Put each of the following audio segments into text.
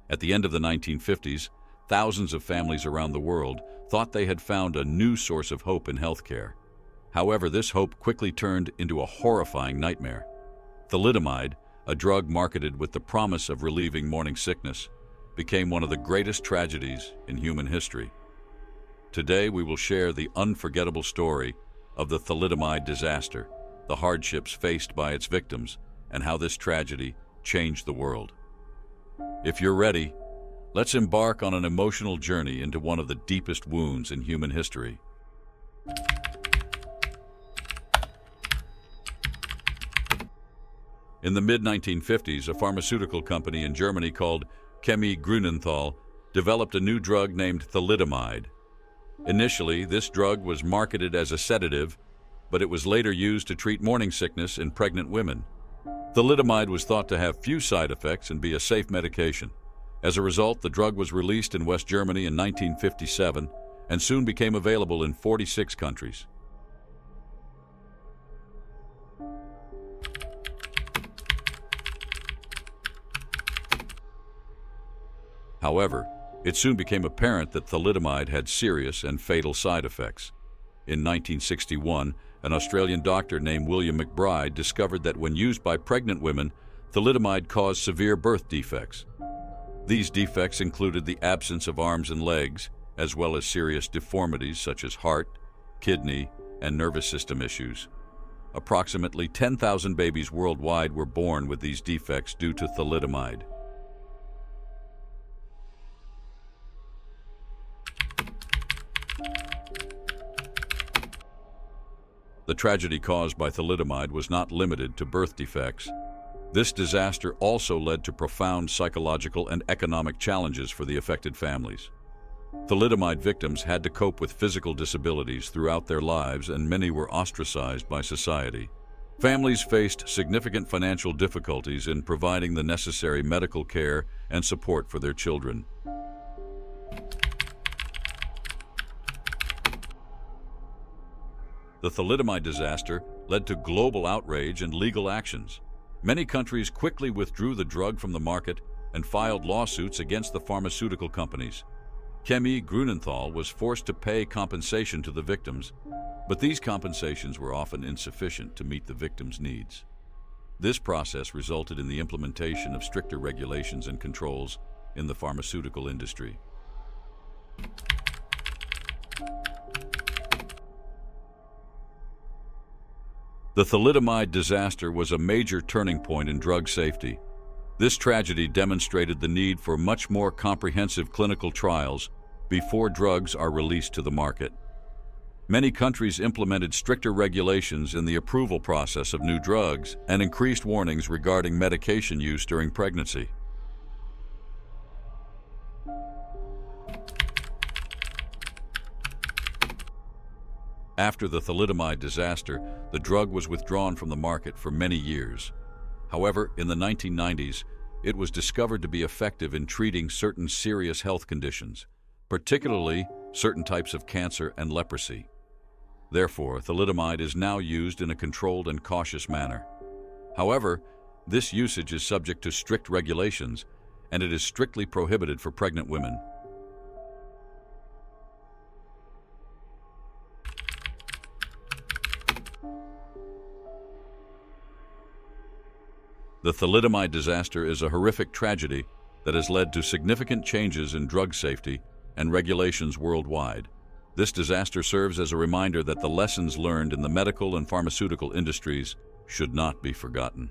At the end of the 1950s, thousands of families around the world thought they had found a new source of hope in healthcare. However, this hope quickly turned into a horrifying nightmare. Thalidomide, a drug marketed with the promise of relieving morning sickness, became one of the greatest tragedies in human history. Today, we will share the unforgettable story of the thalidomide disaster, the hardships faced by its victims, and how this tragedy changed the world. If you're ready, let's embark on an emotional journey into one of the deepest wounds in human history. In the mid-1950s, a pharmaceutical company in Germany called Chemie Grünenthal developed a new drug named thalidomide. Initially, this drug was marketed as a sedative, but it was later used to treat morning sickness in pregnant women. Thalidomide was thought to have few side effects and be a safe medication. As a result, the drug was released in West Germany in 1957 and soon became available in 46 countries. However, it soon became apparent that thalidomide had serious and fatal side effects. In 1961, an Australian doctor named William McBride discovered that when used by pregnant women, thalidomide caused severe birth defects. These defects included the absence of arms and legs, as well as serious deformities such as heart, kidney, and nervous system issues. Approximately 10,000 babies worldwide were born with these defects due to thalidomide. The tragedy caused by thalidomide was not limited to birth defects. This disaster also led to profound psychological and economic challenges for the affected families. Thalidomide victims had to cope with physical disabilities throughout their lives, and many were ostracized by society. Families faced significant financial difficulties in providing the necessary medical care and support for their children. The thalidomide disaster led to global outrage and legal actions. Many countries quickly withdrew the drug from the market and filed lawsuits against the pharmaceutical companies. Chemie Grünenthal was forced to pay compensation to the victims, but these compensations were often insufficient to meet the victims' needs. This process resulted in the implementation of stricter regulations and controls in the pharmaceutical industry. The thalidomide disaster was a major turning point in drug safety. This tragedy demonstrated the need for much more comprehensive clinical trials before drugs are released to the market. Many countries implemented stricter regulations in the approval process of new drugs and increased warnings regarding medication use during pregnancy. After the thalidomide disaster, the drug was withdrawn from the market for many years. However, in the 1990s, it was discovered to be effective in treating certain serious health conditions, particularly certain types of cancer and leprosy. Therefore, thalidomide is now used in a controlled and cautious manner. However, this usage is subject to strict regulations, and it is strictly prohibited for pregnant women. The thalidomide disaster is a horrific tragedy that has led to significant changes in drug safety and regulations worldwide. This disaster serves as a reminder that the lessons learned in the medical and pharmaceutical industries should not be forgotten.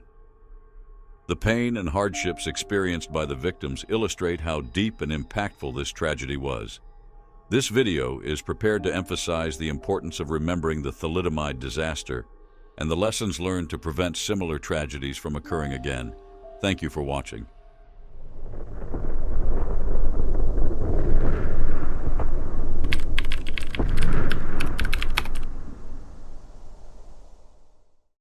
The pain and hardships experienced by the victims illustrate how deep and impactful this tragedy was. This video is prepared to emphasize the importance of remembering the thalidomide disaster and the lessons learned to prevent similar tragedies from occurring again. Thank you for watching.